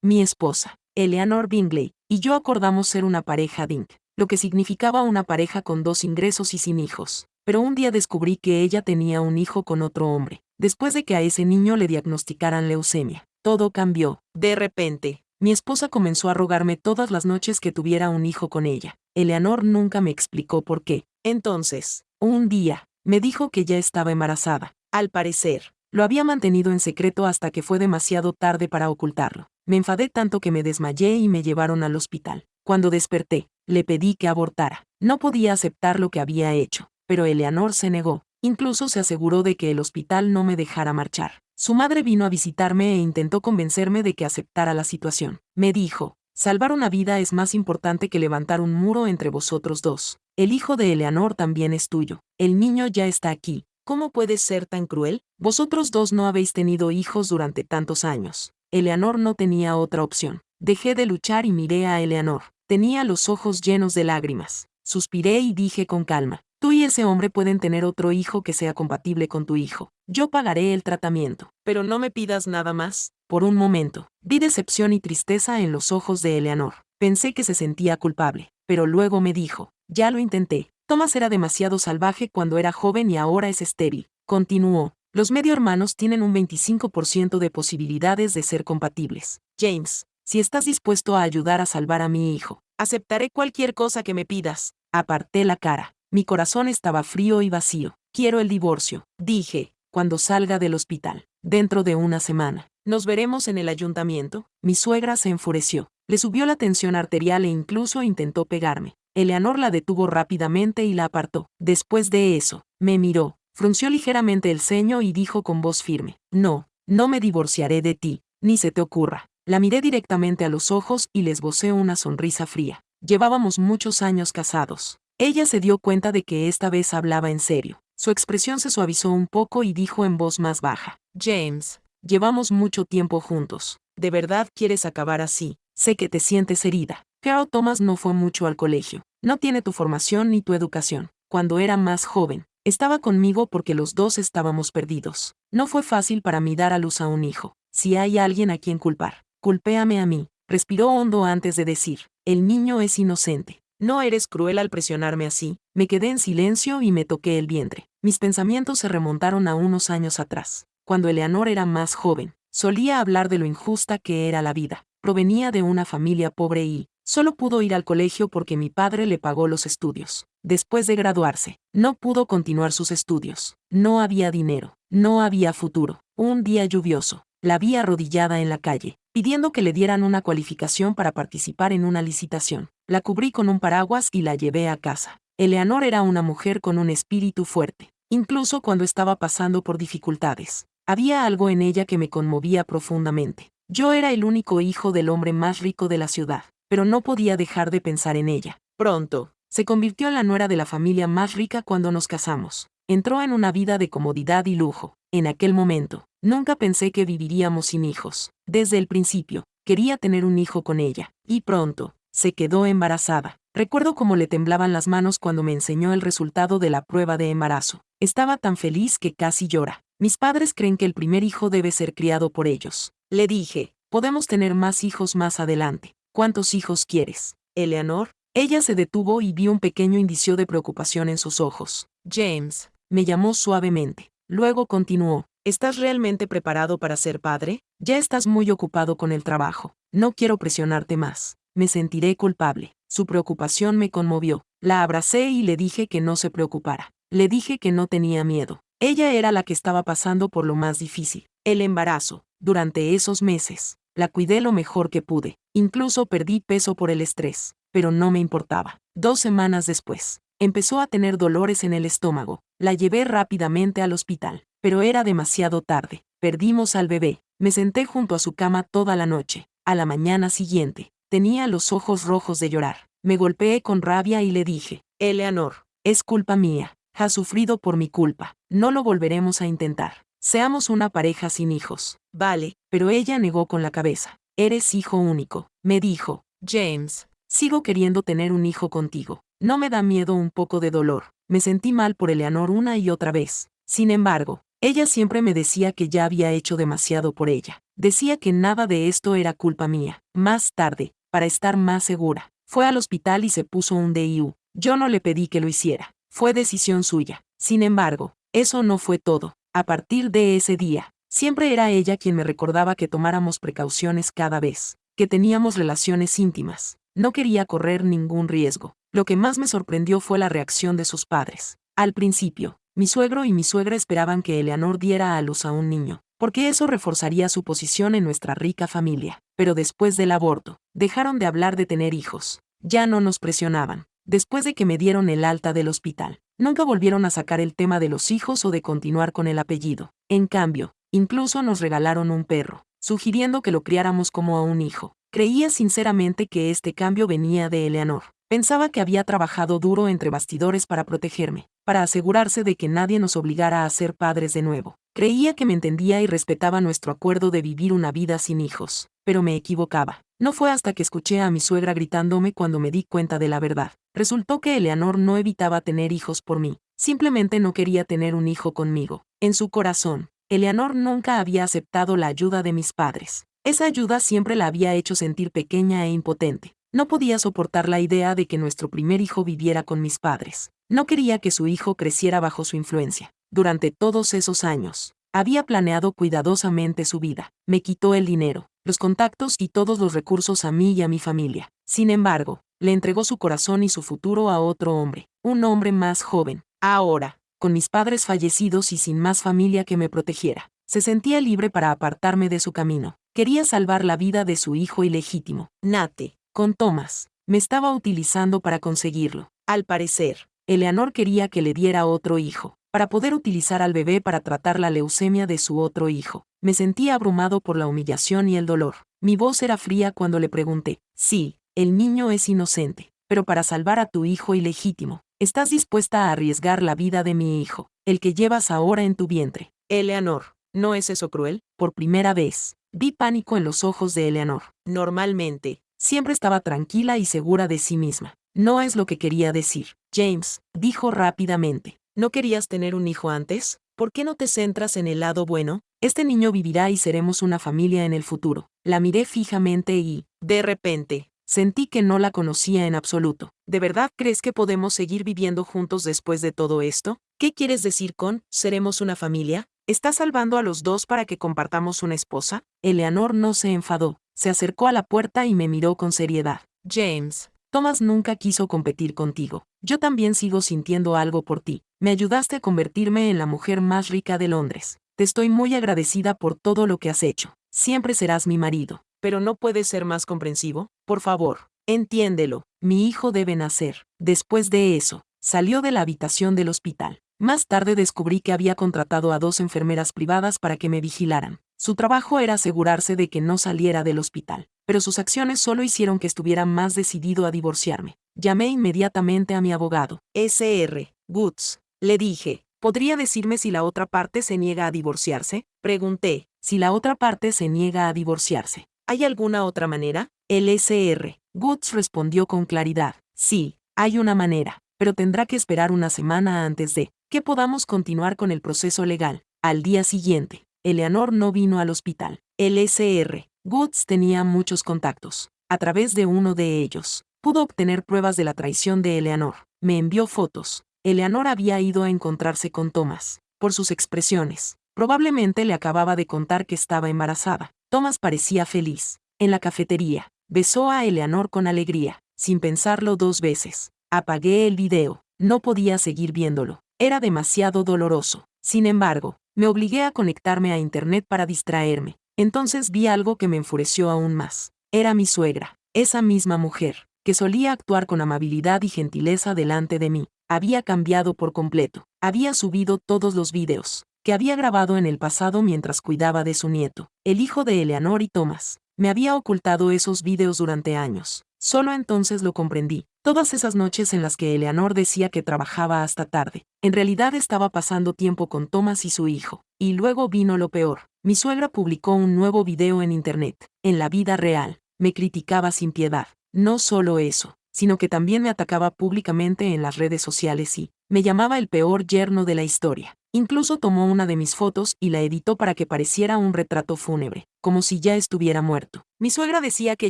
mi esposa, Eleanor Bingley, y yo acordamos ser una pareja DINK, lo que significaba una pareja con 2 ingresos y sin hijos. Pero un día descubrí que ella tenía un hijo con otro hombre, después de que a ese niño le diagnosticaran leucemia. Todo cambió. De repente, mi esposa comenzó a rogarme todas las noches que tuviera un hijo con ella. Eleanor nunca me explicó por qué. Entonces, un día, me dijo que ya estaba embarazada. Al parecer, lo había mantenido en secreto hasta que fue demasiado tarde para ocultarlo. Me enfadé tanto que me desmayé y me llevaron al hospital. Cuando desperté, le pedí que abortara. No podía aceptar lo que había hecho, pero Eleanor se negó. Incluso se aseguró de que el hospital no me dejara marchar. Su madre vino a visitarme e intentó convencerme de que aceptara la situación. Me dijo, salvar una vida es más importante que levantar un muro entre vosotros dos. El hijo de Eleanor también es tuyo. El niño ya está aquí. ¿Cómo puedes ser tan cruel? Vosotros dos no habéis tenido hijos durante tantos años. Eleanor no tenía otra opción. Dejé de luchar y miré a Eleanor. Tenía los ojos llenos de lágrimas. Suspiré y dije con calma, tú y ese hombre pueden tener otro hijo que sea compatible con tu hijo. Yo pagaré el tratamiento. Pero no me pidas nada más. Por un momento, vi decepción y tristeza en los ojos de Eleanor. Pensé que se sentía culpable, pero luego me dijo, ya lo intenté. Thomas era demasiado salvaje cuando era joven y ahora es estéril. Continuó, los medio hermanos tienen un 25% de posibilidades de ser compatibles. James, si estás dispuesto a ayudar a salvar a mi hijo, aceptaré cualquier cosa que me pidas. Aparté la cara. Mi corazón estaba frío y vacío. Quiero el divorcio, dije, cuando salga del hospital. Dentro de una semana. ¿Nos veremos en el ayuntamiento? Mi suegra se enfureció. Le subió la tensión arterial e incluso intentó pegarme. Eleanor la detuvo rápidamente y la apartó. Después de eso, me miró, frunció ligeramente el ceño y dijo con voz firme, no, no me divorciaré de ti, ni se te ocurra. La miré directamente a los ojos y le esbocé una sonrisa fría. Llevábamos muchos años casados. Ella se dio cuenta de que esta vez hablaba en serio. Su expresión se suavizó un poco y dijo en voz más baja, James, llevamos mucho tiempo juntos. ¿De verdad quieres acabar así? Sé que te sientes herida. Carl Thomas no fue mucho al colegio. No tiene tu formación ni tu educación. Cuando era más joven, estaba conmigo porque los dos estábamos perdidos. No fue fácil para mí dar a luz a un hijo. Si hay alguien a quien culpar, culpéame a mí. Respiró hondo antes de decir, el niño es inocente. No eres cruel al presionarme así. Me quedé en silencio y me toqué el vientre. Mis pensamientos se remontaron a unos años atrás. Cuando Eleanor era más joven, solía hablar de lo injusta que era la vida. Provenía de una familia pobre y solo pudo ir al colegio porque mi padre le pagó los estudios. Después de graduarse, no pudo continuar sus estudios. No había dinero, no había futuro. Un día lluvioso, la vi arrodillada en la calle, pidiendo que le dieran una cualificación para participar en una licitación. La cubrí con un paraguas y la llevé a casa. Eleanor era una mujer con un espíritu fuerte, incluso cuando estaba pasando por dificultades. Había algo en ella que me conmovía profundamente. Yo era el único hijo del hombre más rico de la ciudad, pero no podía dejar de pensar en ella. Pronto, se convirtió en la nuera de la familia más rica cuando nos casamos. Entró en una vida de comodidad y lujo. En aquel momento, nunca pensé que viviríamos sin hijos. Desde el principio, quería tener un hijo con ella. Y pronto, se quedó embarazada. Recuerdo cómo le temblaban las manos cuando me enseñó el resultado de la prueba de embarazo. Estaba tan feliz que casi llora. Mis padres creen que el primer hijo debe ser criado por ellos. Le dije, podemos tener más hijos más adelante. ¿Cuántos hijos quieres, Eleanor? Ella se detuvo y vi un pequeño indicio de preocupación en sus ojos. James, me llamó suavemente. Luego continuó, ¿estás realmente preparado para ser padre? Ya estás muy ocupado con el trabajo. No quiero presionarte más. Me sentiré culpable. Su preocupación me conmovió. La abracé y le dije que no se preocupara. Le dije que no tenía miedo. Ella era la que estaba pasando por lo más difícil, el embarazo. Durante esos meses, la cuidé lo mejor que pude. Incluso perdí peso por el estrés, pero no me importaba. 2 semanas después, empezó a tener dolores en el estómago. La llevé rápidamente al hospital, pero era demasiado tarde. Perdimos al bebé. Me senté junto a su cama toda la noche. A la mañana siguiente, tenía los ojos rojos de llorar. Me golpeé con rabia y le dije, Eleanor, es culpa mía. Has sufrido por mi culpa. No lo volveremos a intentar. Seamos una pareja sin hijos. Vale, pero ella negó con la cabeza. Eres hijo único, me dijo. James, sigo queriendo tener un hijo contigo. No me da miedo un poco de dolor. Me sentí mal por Eleanor una y otra vez. Sin embargo, Ella siempre me decía que ya había hecho demasiado por ella. Decía que nada de esto era culpa mía. Más tarde, para estar más segura, fue al hospital y se puso un DIU. Yo no le pedí que lo hiciera. Fue decisión suya. Sin embargo, eso no fue todo. A partir de ese día, siempre era ella quien me recordaba que tomáramos precauciones cada vez que teníamos relaciones íntimas. No quería correr ningún riesgo. Lo que más me sorprendió fue la reacción de sus padres. Al principio, mi suegro y mi suegra esperaban que Eleanor diera a luz a un niño, porque eso reforzaría su posición en nuestra rica familia. Pero después del aborto, dejaron de hablar de tener hijos. Ya no nos presionaban. Después de que me dieron el alta del hospital, nunca volvieron a sacar el tema de los hijos o de continuar con el apellido. En cambio, incluso nos regalaron un perro, sugiriendo que lo criáramos como a un hijo. Creía sinceramente que este cambio venía de Eleanor. Pensaba que había trabajado duro entre bastidores para protegerme, para asegurarse de que nadie nos obligara a ser padres de nuevo. Creía que me entendía y respetaba nuestro acuerdo de vivir una vida sin hijos, pero me equivocaba. No fue hasta que escuché a mi suegra gritándome cuando me di cuenta de la verdad. Resultó que Eleanor no evitaba tener hijos por mí, simplemente no quería tener un hijo conmigo. En su corazón, Eleanor nunca había aceptado la ayuda de mis padres. Esa ayuda siempre la había hecho sentir pequeña e impotente. No podía soportar la idea de que nuestro primer hijo viviera con mis padres. No quería que su hijo creciera bajo su influencia. Durante todos esos años, había planeado cuidadosamente su vida. Me quitó el dinero, los contactos y todos los recursos a mí y a mi familia. Sin embargo, le entregó su corazón y su futuro a otro hombre, un hombre más joven. Ahora, con mis padres fallecidos y sin más familia que me protegiera, se sentía libre para apartarme de su camino. Quería salvar la vida de su hijo ilegítimo, Nate. Con Thomas, me estaba utilizando para conseguirlo. Al parecer, Eleanor quería que le diera otro hijo, para poder utilizar al bebé para tratar la leucemia de su otro hijo. Me sentía abrumado por la humillación y el dolor. Mi voz era fría cuando le pregunté: sí, el niño es inocente, pero para salvar a tu hijo ilegítimo, ¿estás dispuesta a arriesgar la vida de mi hijo, el que llevas ahora en tu vientre? Eleanor, ¿no es eso cruel? Por primera vez, vi pánico en los ojos de Eleanor. Normalmente, siempre estaba tranquila y segura de sí misma. No es lo que quería decir. James, dijo rápidamente. ¿No querías tener un hijo antes? ¿Por qué no te centras en el lado bueno? Este niño vivirá y seremos una familia en el futuro. La miré fijamente y, de repente, sentí que no la conocía en absoluto. ¿De verdad crees que podemos seguir viviendo juntos después de todo esto? ¿Qué quieres decir con, seremos una familia? ¿Estás salvando a los dos para que compartamos una esposa? Eleanor no se enfadó. Se acercó a la puerta y me miró con seriedad. James, Thomas nunca quiso competir contigo. Yo también sigo sintiendo algo por ti. Me ayudaste a convertirme en la mujer más rica de Londres. Te estoy muy agradecida por todo lo que has hecho. Siempre serás mi marido. Pero no puedes ser más comprensivo. Por favor, entiéndelo. Mi hijo debe nacer. Después de eso, salió de la habitación del hospital. Más tarde descubrí que había contratado a 2 enfermeras privadas para que me vigilaran. Su trabajo era asegurarse de que no saliera del hospital, pero sus acciones solo hicieron que estuviera más decidido a divorciarme. Llamé inmediatamente a mi abogado, Sr. Woods. Le dije, ¿podría decirme si la otra parte se niega a divorciarse? Pregunté, si la otra parte se niega a divorciarse, ¿hay alguna otra manera? El Sr. Woods respondió con claridad, sí, hay una manera, pero tendrá que esperar una semana antes de que podamos continuar con el proceso legal. Al día siguiente, Eleanor no vino al hospital. El Sr. Woods tenía muchos contactos. A través de uno de ellos, pudo obtener pruebas de la traición de Eleanor. Me envió fotos. Eleanor había ido a encontrarse con Thomas. Por sus expresiones, probablemente le acababa de contar que estaba embarazada. Thomas parecía feliz. En la cafetería, besó a Eleanor con alegría, sin pensarlo 2 veces. Apagué el video. No podía seguir viéndolo. Era demasiado doloroso. Sin embargo, me obligué a conectarme a internet para distraerme. Entonces vi algo que me enfureció aún más. Era mi suegra, esa misma mujer, que solía actuar con amabilidad y gentileza delante de mí. Había cambiado por completo. Había subido todos los videos que había grabado en el pasado mientras cuidaba de su nieto, el hijo de Eleanor y Thomas. Me había ocultado esos videos durante años. Solo entonces lo comprendí. Todas esas noches en las que Eleanor decía que trabajaba hasta tarde, en realidad estaba pasando tiempo con Thomas y su hijo. Y luego vino lo peor. Mi suegra publicó un nuevo video en internet. En la vida real, me criticaba sin piedad. No solo eso, sino que también me atacaba públicamente en las redes sociales y me llamaba el peor yerno de la historia. Incluso tomó una de mis fotos y la editó para que pareciera un retrato fúnebre, como si ya estuviera muerto. Mi suegra decía que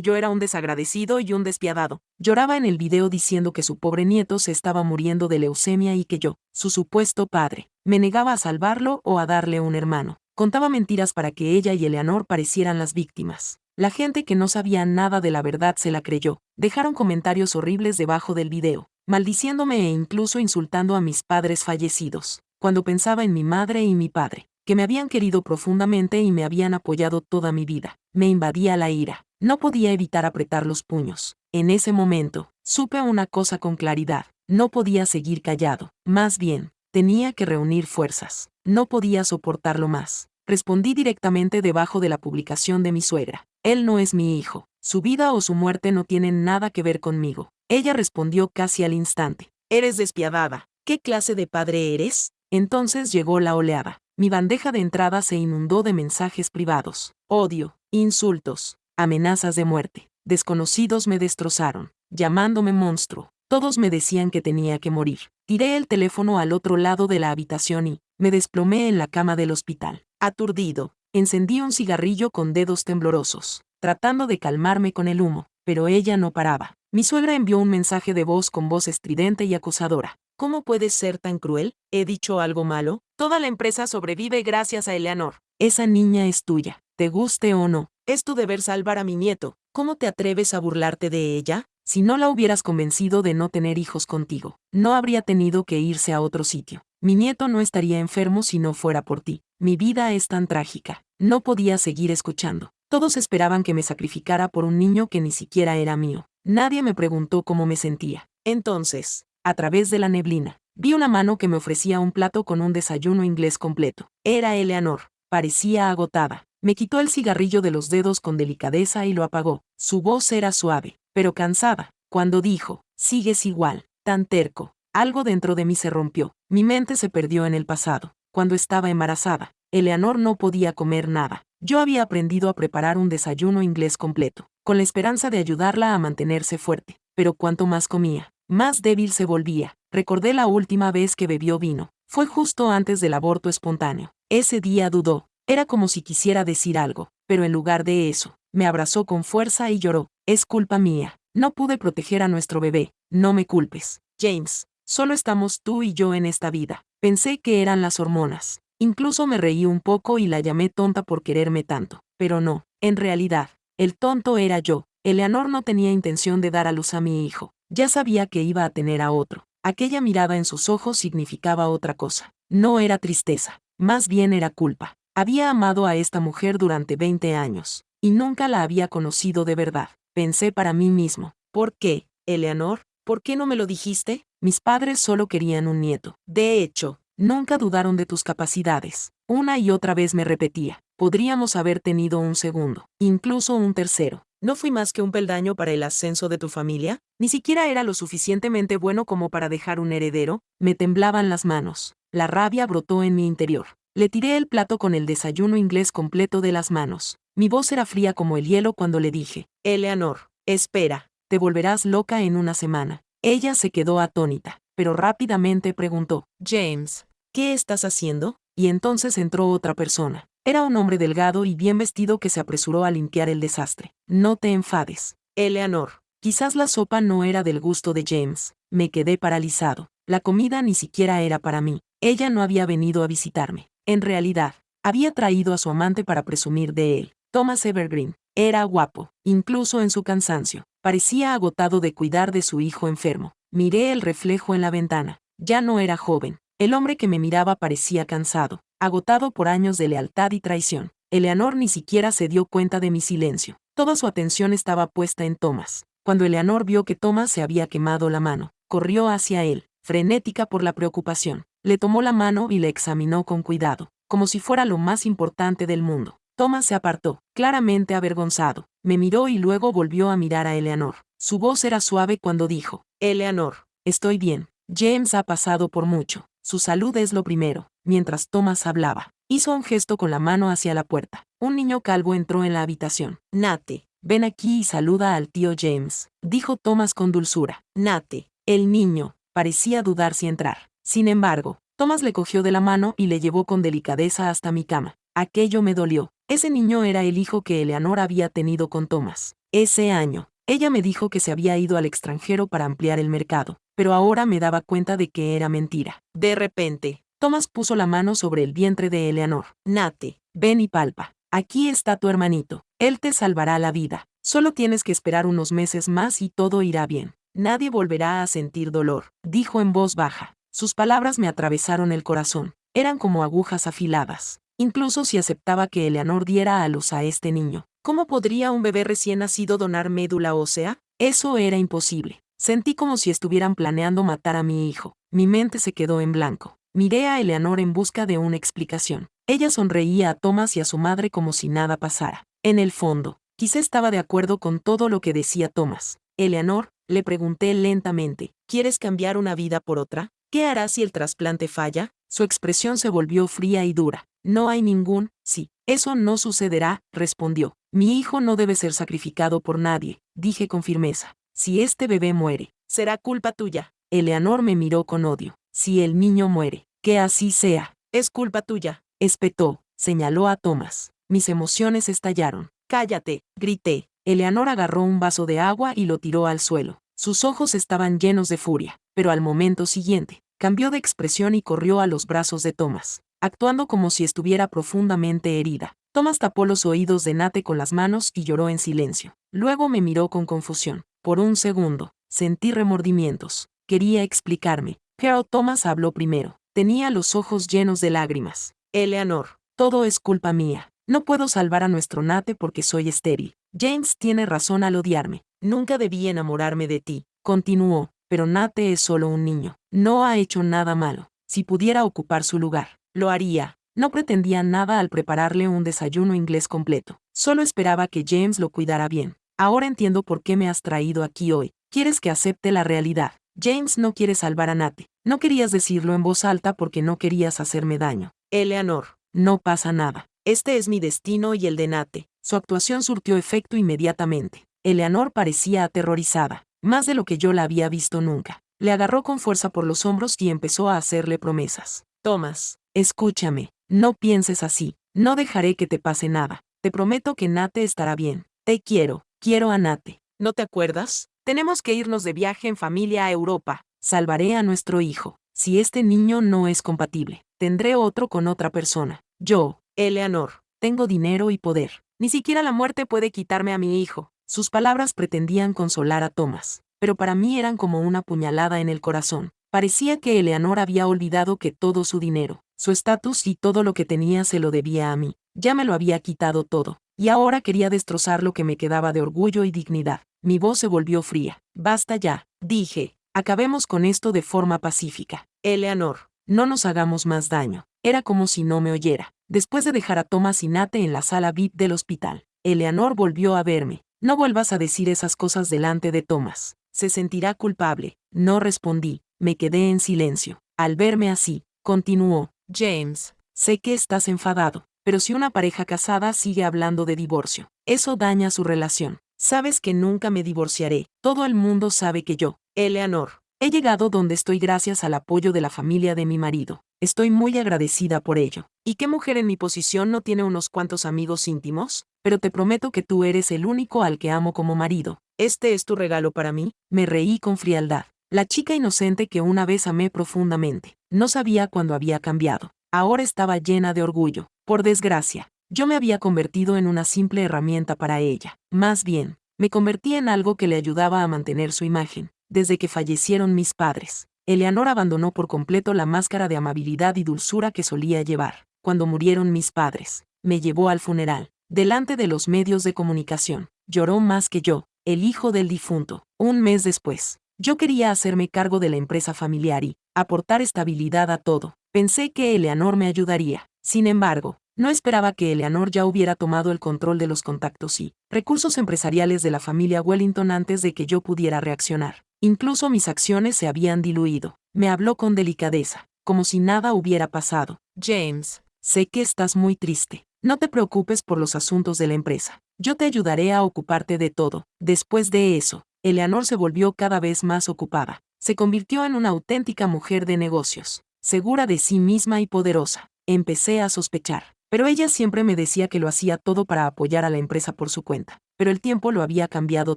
yo era un desagradecido y un despiadado. Lloraba en el video diciendo que su pobre nieto se estaba muriendo de leucemia y que yo, su supuesto padre, me negaba a salvarlo o a darle un hermano. Contaba mentiras para que ella y Eleanor parecieran las víctimas. La gente que no sabía nada de la verdad se la creyó. Dejaron comentarios horribles debajo del video, maldiciéndome e incluso insultando a mis padres fallecidos. Cuando pensaba en mi madre y mi padre, que me habían querido profundamente y me habían apoyado toda mi vida, me invadía la ira. No podía evitar apretar los puños. En ese momento, supe una cosa con claridad. No podía seguir callado. Más bien, tenía que reunir fuerzas. No podía soportarlo más. Respondí directamente debajo de la publicación de mi suegra. Él no es mi hijo. Su vida o su muerte no tienen nada que ver conmigo. Ella respondió casi al instante. Eres despiadada. ¿Qué clase de padre eres? Entonces llegó la oleada. Mi bandeja de entrada se inundó de mensajes privados. Odio, insultos, amenazas de muerte. Desconocidos me destrozaron, llamándome monstruo. Todos me decían que tenía que morir. Tiré el teléfono al otro lado de la habitación y me desplomé en la cama del hospital. Aturdido, encendí un cigarrillo con dedos temblorosos, tratando de calmarme con el humo, pero ella no paraba. Mi suegra envió un mensaje de voz con voz estridente y acusadora. ¿Cómo puedes ser tan cruel? ¿He dicho algo malo? Toda la empresa sobrevive gracias a Eleanor. Esa niña es tuya, te guste o no. Es tu deber salvar a mi nieto. ¿Cómo te atreves a burlarte de ella? Si no la hubieras convencido de no tener hijos contigo, no habría tenido que irse a otro sitio. Mi nieto no estaría enfermo si no fuera por ti. Mi vida es tan trágica. No podía seguir escuchando. Todos esperaban que me sacrificara por un niño que ni siquiera era mío. Nadie me preguntó cómo me sentía. Entonces, a través de la neblina, vi una mano que me ofrecía un plato con un desayuno inglés completo. Era Eleanor. Parecía agotada. Me quitó el cigarrillo de los dedos con delicadeza y lo apagó. Su voz era suave, pero cansada. Cuando dijo, sigues igual, tan terco. Algo dentro de mí se rompió. Mi mente se perdió en el pasado. Cuando estaba embarazada, Eleanor no podía comer nada. Yo había aprendido a preparar un desayuno inglés completo, con la esperanza de ayudarla a mantenerse fuerte. Pero cuanto más comía, más débil se volvía. Recordé la última vez que bebió vino. Fue justo antes del aborto espontáneo. Ese día dudó. Era como si quisiera decir algo, pero en lugar de eso, me abrazó con fuerza y lloró. Es culpa mía. No pude proteger a nuestro bebé. No me culpes, James. Solo estamos tú y yo en esta vida. Pensé que eran las hormonas. Incluso me reí un poco y la llamé tonta por quererme tanto. Pero no, en realidad, el tonto era yo. Eleanor no tenía intención de dar a luz a mi hijo. Ya sabía que iba a tener a otro. Aquella mirada en sus ojos significaba otra cosa. No era tristeza, más bien era culpa. Había amado a esta mujer durante 20 años, y nunca la había conocido de verdad. Pensé para mí mismo, ¿por qué, Eleanor? ¿Por qué no me lo dijiste? Mis padres solo querían un nieto. De hecho, nunca dudaron de tus capacidades. Una y otra vez me repetía, podríamos haber tenido un segundo, incluso un tercero. ¿No fui más que un peldaño para el ascenso de tu familia? ¿Ni siquiera era lo suficientemente bueno como para dejar un heredero? Me temblaban las manos. La rabia brotó en mi interior. Le tiré el plato con el desayuno inglés completo de las manos. Mi voz era fría como el hielo cuando le dije, Eleanor, espera, te volverás loca en una semana. Ella se quedó atónita, pero rápidamente preguntó, James, ¿qué estás haciendo? Y entonces entró otra persona. Era un hombre delgado y bien vestido que se apresuró a limpiar el desastre. No te enfades, Eleanor. Quizás la sopa no era del gusto de James. Me quedé paralizado. La comida ni siquiera era para mí. Ella no había venido a visitarme. En realidad, había traído a su amante para presumir de él. Thomas Evergreen. Era guapo, incluso en su cansancio. Parecía agotado de cuidar de su hijo enfermo. Miré el reflejo en la ventana. Ya no era joven. El hombre que me miraba parecía cansado, agotado por años de lealtad y traición. Eleanor ni siquiera se dio cuenta de mi silencio. Toda su atención estaba puesta en Thomas. Cuando Eleanor vio que Thomas se había quemado la mano, corrió hacia él, frenética por la preocupación. Le tomó la mano y le examinó con cuidado, como si fuera lo más importante del mundo. Thomas se apartó, claramente avergonzado. Me miró y luego volvió a mirar a Eleanor. Su voz era suave cuando dijo, Eleanor, estoy bien. James ha pasado por mucho. Su salud es lo primero. Mientras Thomas hablaba, hizo un gesto con la mano hacia la puerta. Un niño calvo entró en la habitación. Nate, ven aquí y saluda al tío James, dijo Thomas con dulzura. Nate, el niño, parecía dudar si entrar. Sin embargo, Thomas le cogió de la mano y le llevó con delicadeza hasta mi cama. Aquello me dolió. Ese niño era el hijo que Eleanor había tenido con Thomas. Ese año, ella me dijo que se había ido al extranjero para ampliar el mercado, pero ahora me daba cuenta de que era mentira. De repente, Thomas puso la mano sobre el vientre de Eleanor. Nate, ven y palpa. Aquí está tu hermanito. Él te salvará la vida. Solo tienes que esperar unos meses más y todo irá bien. Nadie volverá a sentir dolor, dijo en voz baja. Sus palabras me atravesaron el corazón. Eran como agujas afiladas. Incluso si aceptaba que Eleanor diera a luz a este niño, ¿cómo podría un bebé recién nacido donar médula ósea? Eso era imposible. Sentí como si estuvieran planeando matar a mi hijo. Mi mente se quedó en blanco. Miré a Eleanor en busca de una explicación. Ella sonreía a Thomas y a su madre como si nada pasara. En el fondo, quizá estaba de acuerdo con todo lo que decía Thomas. Eleanor, le pregunté lentamente, ¿quieres cambiar una vida por otra? ¿Qué harás si el trasplante falla? Su expresión se volvió fría y dura. No hay ningún sí. Eso no sucederá, respondió. Mi hijo no debe ser sacrificado por nadie, dije con firmeza. Si este bebé muere, será culpa tuya. Eleanor me miró con odio. Si el niño muere, que así sea. Es culpa tuya. Espetó, señaló a Thomas. Mis emociones estallaron. Cállate, grité. Eleanor agarró un vaso de agua y lo tiró al suelo. Sus ojos estaban llenos de furia, pero al momento siguiente, cambió de expresión y corrió a los brazos de Thomas, actuando como si estuviera profundamente herida. Thomas tapó los oídos de Nate con las manos y lloró en silencio. Luego me miró con confusión. Por un segundo, sentí remordimientos. Quería explicarme, pero Thomas habló primero. Tenía los ojos llenos de lágrimas. Eleanor, todo es culpa mía. No puedo salvar a nuestro Nate porque soy estéril. James tiene razón al odiarme. Nunca debí enamorarme de ti, continuó, pero Nate es solo un niño. No ha hecho nada malo. Si pudiera ocupar su lugar, lo haría. No pretendía nada al prepararle un desayuno inglés completo. Solo esperaba que James lo cuidara bien. Ahora entiendo por qué me has traído aquí hoy. Quieres que acepte la realidad. James no quiere salvar a Nate. No querías decirlo en voz alta porque no querías hacerme daño. Eleanor, no pasa nada. Este es mi destino y el de Nate. Su actuación surtió efecto inmediatamente. Eleanor parecía aterrorizada, más de lo que yo la había visto nunca. Le agarró con fuerza por los hombros y empezó a hacerle promesas. Thomas, escúchame, no pienses así. No dejaré que te pase nada. Te prometo que Nate estará bien. Te quiero a Nate. ¿No te acuerdas? Tenemos que irnos de viaje en familia a Europa. Salvaré a nuestro hijo. Si este niño no es compatible, tendré otro con otra persona. Yo, Eleanor, tengo dinero y poder. Ni siquiera la muerte puede quitarme a mi hijo. Sus palabras pretendían consolar a Thomas, pero para mí eran como una puñalada en el corazón. Parecía que Eleanor había olvidado que todo su dinero, su estatus y todo lo que tenía se lo debía a mí. Ya me lo había quitado todo, y ahora quería destrozar lo que me quedaba de orgullo y dignidad. Mi voz se volvió fría. Basta ya, dije. Acabemos con esto de forma pacífica. Eleanor, no nos hagamos más daño. Era como si no me oyera. Después de dejar a Thomas y Nate en la sala VIP del hospital, Eleanor volvió a verme. No vuelvas a decir esas cosas delante de Thomas. Se sentirá culpable. No respondí. Me quedé en silencio. Al verme así, continuó. James, sé que estás enfadado, pero si una pareja casada sigue hablando de divorcio, eso daña su relación. Sabes que nunca me divorciaré. Todo el mundo sabe que yo, Eleanor, he llegado donde estoy gracias al apoyo de la familia de mi marido. Estoy muy agradecida por ello. ¿Y qué mujer en mi posición no tiene unos cuantos amigos íntimos? Pero te prometo que tú eres el único al que amo como marido. ¿Este es tu regalo para mí? Me reí con frialdad. La chica inocente que una vez amé profundamente. No sabía cuándo había cambiado. Ahora estaba llena de orgullo. Por desgracia, yo me había convertido en una simple herramienta para ella. Más bien, me convertí en algo que le ayudaba a mantener su imagen. Desde que fallecieron mis padres, Eleanor abandonó por completo la máscara de amabilidad y dulzura que solía llevar. Cuando murieron mis padres, me llevó al funeral. Delante de los medios de comunicación, lloró más que yo, el hijo del difunto. Un mes después, yo quería hacerme cargo de la empresa familiar y aportar estabilidad a todo. Pensé que Eleanor me ayudaría. Sin embargo, no esperaba que Eleanor ya hubiera tomado el control de los contactos y recursos empresariales de la familia Wellington antes de que yo pudiera reaccionar. Incluso mis acciones se habían diluido. Me habló con delicadeza, como si nada hubiera pasado. James, sé que estás muy triste. No te preocupes por los asuntos de la empresa. Yo te ayudaré a ocuparte de todo. Después de eso, Eleanor se volvió cada vez más ocupada. Se convirtió en una auténtica mujer de negocios. segura de sí misma y poderosa. Empecé a sospechar. Pero ella siempre me decía que lo hacía todo para apoyar a la empresa por su cuenta. Pero el tiempo lo había cambiado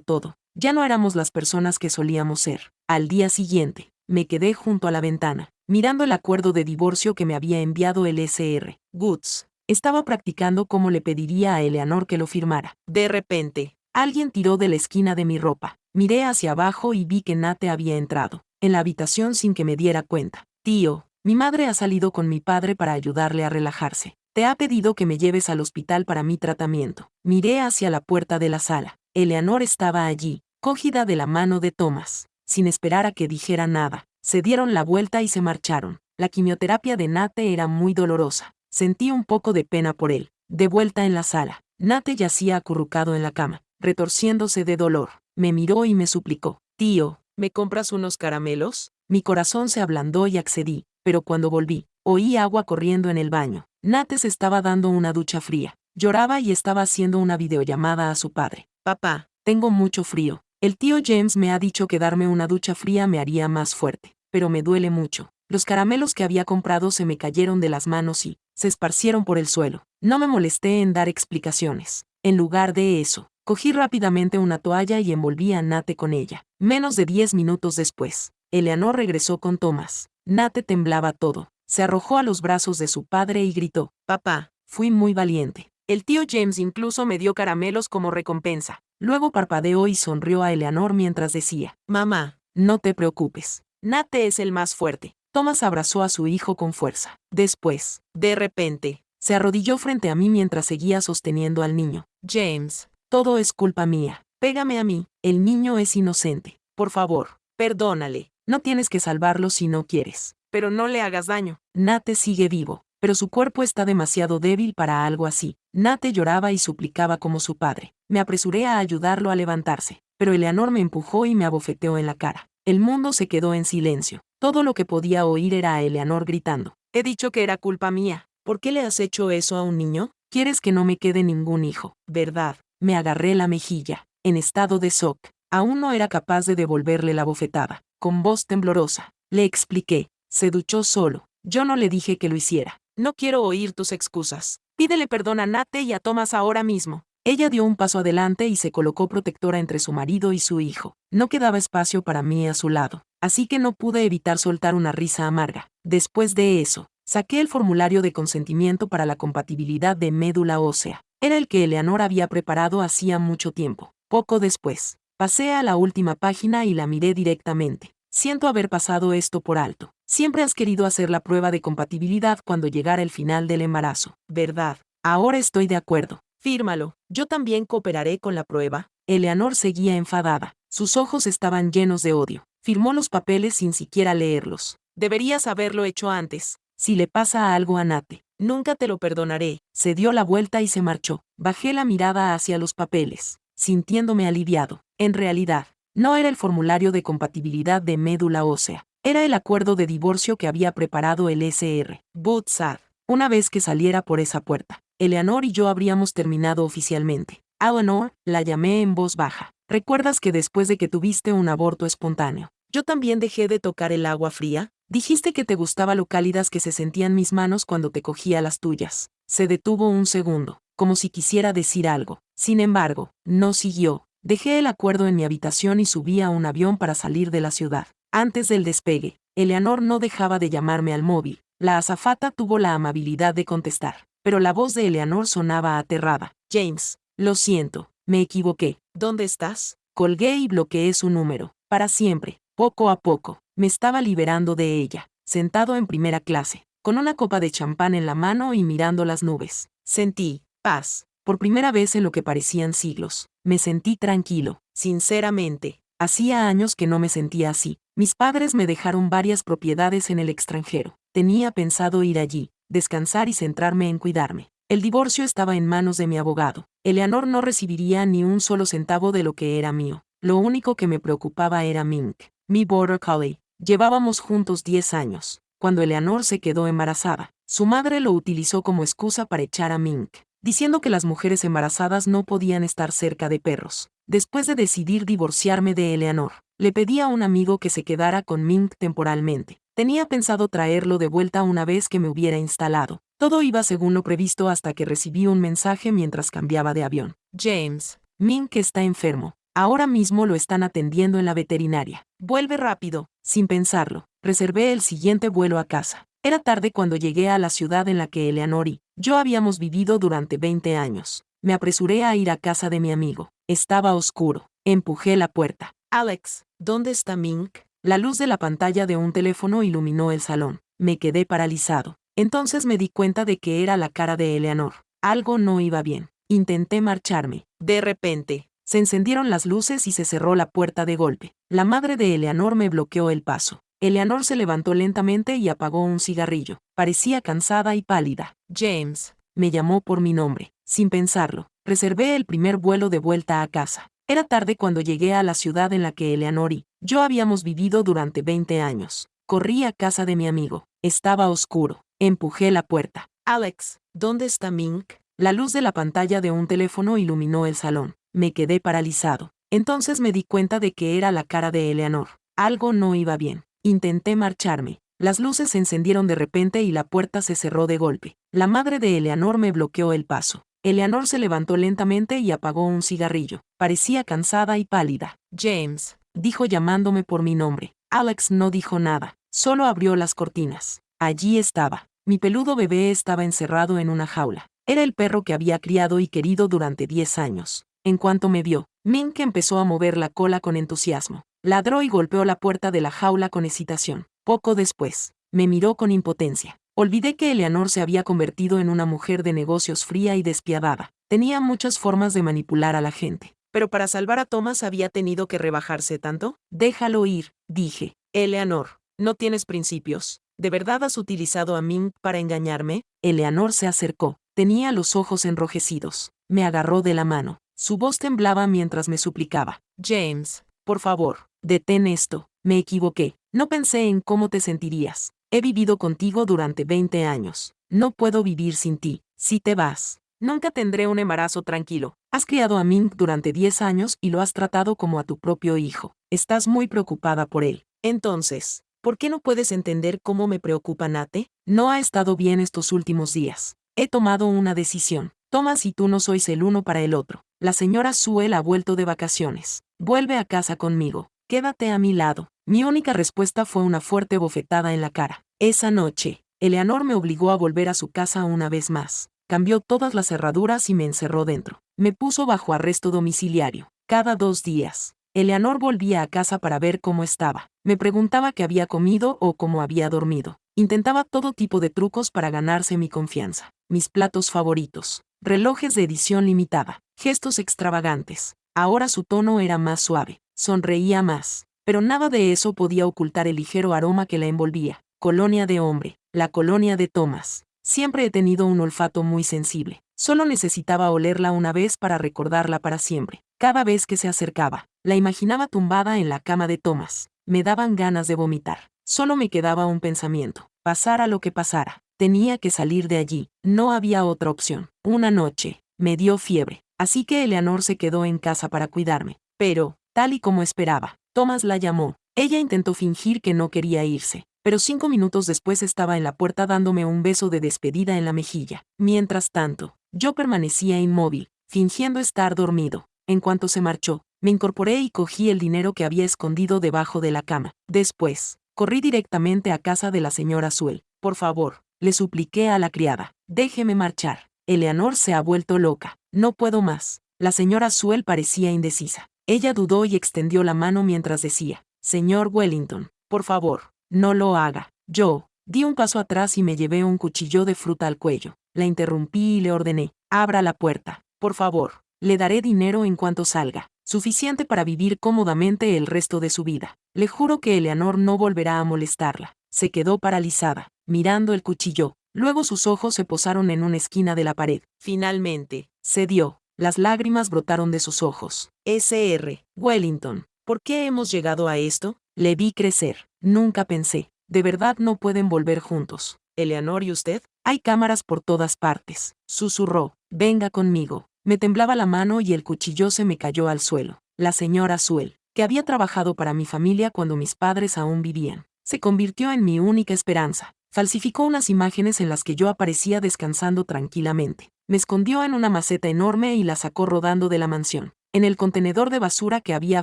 todo. Ya no éramos las personas que solíamos ser. Al día siguiente, me quedé junto a la ventana, mirando el acuerdo de divorcio que me había enviado el Sr. Goods. Estaba practicando cómo le pediría a Eleanor que lo firmara. De repente, alguien tiró de la esquina de mi ropa. Miré hacia abajo y vi que Nate había entrado en la habitación sin que me diera cuenta. Tío, mi madre ha salido con mi padre para ayudarle a relajarse. Te ha pedido que me lleves al hospital para mi tratamiento. Miré hacia la puerta de la sala. Eleanor estaba allí, cogida de la mano de Thomas. Sin esperar a que dijera nada, se dieron la vuelta y se marcharon. La quimioterapia de Nate era muy dolorosa. Sentí un poco de pena por él. De vuelta en la sala, Nate yacía acurrucado en la cama, retorciéndose de dolor. Me miró y me suplicó. Tío, ¿me compras unos caramelos? Mi corazón se ablandó y accedí, pero cuando volví, oí agua corriendo en el baño. Nate se estaba dando una ducha fría. Lloraba y estaba haciendo una videollamada a su padre. Papá, tengo mucho frío. El tío James me ha dicho que darme una ducha fría me haría más fuerte, pero me duele mucho. Los caramelos que había comprado se me cayeron de las manos y se esparcieron por el suelo. No me molesté en dar explicaciones. En lugar de eso, cogí rápidamente una toalla y envolví a Nate con ella. Menos de 10 minutos después, Eleanor regresó con Thomas. Nate temblaba todo. Se arrojó a los brazos de su padre y gritó, «Papá, fui muy valiente. El tío James incluso me dio caramelos como recompensa». Luego parpadeó y sonrió a Eleanor mientras decía, «Mamá, no te preocupes. Nate es el más fuerte». Thomas abrazó a su hijo con fuerza. Después, de repente, se arrodilló frente a mí mientras seguía sosteniendo al niño. «James, todo es culpa mía. Pégame a mí. El niño es inocente. Por favor, perdónale. No tienes que salvarlo si no quieres. Pero no le hagas daño». Nate sigue vivo, pero su cuerpo está demasiado débil para algo así. Nate lloraba y suplicaba como su padre. Me apresuré a ayudarlo a levantarse, pero Eleanor me empujó y me abofeteó en la cara. El mundo se quedó en silencio. Todo lo que podía oír era a Eleanor gritando. «He dicho que era culpa mía. ¿Por qué le has hecho eso a un niño? Quieres que no me quede ningún hijo, ¿verdad?» Me agarré la mejilla, en estado de shock. Aún no era capaz de devolverle la bofetada. Con voz temblorosa, le expliqué. Se duchó solo. Yo no le dije que lo hiciera. «No quiero oír tus excusas. Pídele perdón a Nate y a Thomas ahora mismo». Ella dio un paso adelante y se colocó protectora entre su marido y su hijo. No quedaba espacio para mí a su lado, así que no pude evitar soltar una risa amarga. Después de eso, saqué el formulario de consentimiento para la compatibilidad de médula ósea. Era el que Eleanor había preparado hacía mucho tiempo. Poco después, pasé a la última página y la miré directamente. Siento haber pasado esto por alto. Siempre has querido hacer la prueba de compatibilidad cuando llegara el final del embarazo, ¿verdad? Ahora estoy de acuerdo. Fírmalo. Yo también cooperaré con la prueba. Eleanor seguía enfadada. Sus ojos estaban llenos de odio. Firmó los papeles sin siquiera leerlos. Deberías haberlo hecho antes. Si le pasa algo a Nate, nunca te lo perdonaré. Se dio la vuelta y se marchó. Bajé la mirada hacia los papeles, sintiéndome aliviado. En realidad, no era el formulario de compatibilidad de médula ósea. Era el acuerdo de divorcio que había preparado el Sr. Woodside. Una vez que saliera por esa puerta, Eleanor y yo habríamos terminado oficialmente. «Eleanor», la llamé en voz baja. «¿Recuerdas que después de que tuviste un aborto espontáneo, yo también dejé de tocar el agua fría? Dijiste que te gustaba lo cálidas que se sentían mis manos cuando te cogía las tuyas». Se detuvo un segundo, como si quisiera decir algo. Sin embargo, no siguió. Dejé el acuerdo en mi habitación y subí a un avión para salir de la ciudad. Antes del despegue, Eleanor no dejaba de llamarme al móvil. La azafata tuvo la amabilidad de contestar, pero la voz de Eleanor sonaba aterrada. «James, lo siento, me equivoqué. ¿Dónde estás?» Colgué y bloqueé su número. Para siempre. Poco a poco, me estaba liberando de ella, sentado en primera clase, con una copa de champán en la mano y mirando las nubes. Sentí paz. Por primera vez en lo que parecían siglos, me sentí tranquilo. Sinceramente, hacía años que no me sentía así. Mis padres me dejaron varias propiedades en el extranjero. Tenía pensado ir allí, descansar y centrarme en cuidarme. El divorcio estaba en manos de mi abogado. Eleanor no recibiría ni un solo centavo de lo que era mío. Lo único que me preocupaba era Mink, mi border collie. Llevábamos juntos 10 años. Cuando Eleanor se quedó embarazada, su madre lo utilizó como excusa para echar a Mink, diciendo que las mujeres embarazadas no podían estar cerca de perros. Después de decidir divorciarme de Eleanor, le pedí a un amigo que se quedara con Mink temporalmente. Tenía pensado traerlo de vuelta una vez que me hubiera instalado. Todo iba según lo previsto hasta que recibí un mensaje mientras cambiaba de avión. James, Mink está enfermo. Ahora mismo lo están atendiendo en la veterinaria. Vuelve rápido. Sin pensarlo, reservé el siguiente vuelo a casa. Era tarde cuando llegué a la ciudad en la que Eleanor y yo habíamos vivido durante 20 años. Me apresuré a ir a casa de mi amigo. Estaba oscuro. Empujé la puerta. Alex, ¿dónde está Mink? La luz de la pantalla de un teléfono iluminó el salón. Me quedé paralizado. Entonces me di cuenta de que era la cara de Eleanor. Algo no iba bien. Intenté marcharme. De repente, se encendieron las luces y se cerró la puerta de golpe. La madre de Eleanor me bloqueó el paso. Eleanor se levantó lentamente y apagó un cigarrillo. Parecía cansada y pálida. James, me llamó por mi nombre. Sin pensarlo, reservé el primer vuelo de vuelta a casa. Era tarde cuando llegué a la ciudad en la que Eleanor y yo habíamos vivido durante 20 años. Corrí a casa de mi amigo. Estaba oscuro. Empujé la puerta. Alex, ¿dónde está Mink? La luz de la pantalla de un teléfono iluminó el salón. Me quedé paralizado. Entonces me di cuenta de que era la cara de Eleanor. Algo no iba bien. Intenté marcharme. Las luces se encendieron de repente y la puerta se cerró de golpe. La madre de Eleanor me bloqueó el paso. Eleanor se levantó lentamente y apagó un cigarrillo. Parecía cansada y pálida. James, dijo llamándome por mi nombre. Alex no dijo nada. Solo abrió las cortinas. Allí estaba. Mi peludo bebé estaba encerrado en una jaula. Era el perro que había criado y querido durante 10 años. En cuanto me vio, Mink empezó a mover la cola con entusiasmo. Ladró y golpeó la puerta de la jaula con excitación. Poco después, me miró con impotencia. Olvidé que Eleanor se había convertido en una mujer de negocios fría y despiadada. Tenía muchas formas de manipular a la gente. Pero para salvar a Thomas había tenido que rebajarse tanto. Déjalo ir, dije. Eleanor, no tienes principios. ¿De verdad has utilizado a Mink para engañarme? Eleanor se acercó. Tenía los ojos enrojecidos. Me agarró de la mano. Su voz temblaba mientras me suplicaba. James, por favor, detén esto. Me equivoqué. No pensé en cómo te sentirías. He vivido contigo durante 20 años. No puedo vivir sin ti. Si te vas, nunca tendré un embarazo tranquilo. Has criado a Mink durante 10 años y lo has tratado como a tu propio hijo. Estás muy preocupada por él. Entonces, ¿por qué no puedes entender cómo me preocupa Nate? No ha estado bien estos últimos días. He tomado una decisión. Thomas y tú no sois el uno para el otro. La señora Sewell ha vuelto de vacaciones. Vuelve a casa conmigo. Quédate a mi lado. Mi única respuesta fue una fuerte bofetada en la cara. Esa noche, Eleanor me obligó a volver a su casa una vez más. Cambió todas las cerraduras y me encerró dentro. Me puso bajo arresto domiciliario. Cada 2 días, Eleanor volvía a casa para ver cómo estaba. Me preguntaba qué había comido o cómo había dormido. Intentaba todo tipo de trucos para ganarse mi confianza. Mis platos favoritos. Relojes de edición limitada. Gestos extravagantes. Ahora su tono era más suave. Sonreía más. Pero nada de eso podía ocultar el ligero aroma que la envolvía. Colonia de hombre. La colonia de Thomas. Siempre he tenido un olfato muy sensible. Solo necesitaba olerla una vez para recordarla para siempre. Cada vez que se acercaba, la imaginaba tumbada en la cama de Thomas. Me daban ganas de vomitar. Solo me quedaba un pensamiento. Pasara lo que pasara, tenía que salir de allí. No había otra opción. Una noche, me dio fiebre. Así que Eleanor se quedó en casa para cuidarme. Pero, tal y como esperaba, Thomas la llamó. Ella intentó fingir que no quería irse, pero 5 minutos después estaba en la puerta dándome un beso de despedida en la mejilla. Mientras tanto, yo permanecía inmóvil, fingiendo estar dormido. En cuanto se marchó, me incorporé y cogí el dinero que había escondido debajo de la cama. Después, corrí directamente a casa de la señora Sewell. Por favor, le supliqué a la criada. Déjeme marchar. Eleanor se ha vuelto loca. No puedo más. La señora Sewell parecía indecisa. Ella dudó y extendió la mano mientras decía, Señor Wellington, por favor, no lo haga. Yo di un paso atrás y me llevé un cuchillo de fruta al cuello. La interrumpí y le ordené, abra la puerta, por favor. Le daré dinero en cuanto salga, suficiente para vivir cómodamente el resto de su vida. Le juro que Eleanor no volverá a molestarla. Se quedó paralizada, mirando el cuchillo. Luego sus ojos se posaron en una esquina de la pared. Finalmente, cedió. Las lágrimas brotaron de sus ojos. Sr. Wellington, ¿por qué hemos llegado a esto? Le vi crecer. Nunca pensé. De verdad no pueden volver juntos. ¿Eleanor y usted? Hay cámaras por todas partes. Susurró. Venga conmigo. Me temblaba la mano y el cuchillo se me cayó al suelo. La señora Sewell, que había trabajado para mi familia cuando mis padres aún vivían. se convirtió en mi única esperanza. Falsificó unas imágenes en las que yo aparecía descansando tranquilamente. Me escondió en una maceta enorme y la sacó rodando de la mansión, en el contenedor de basura que había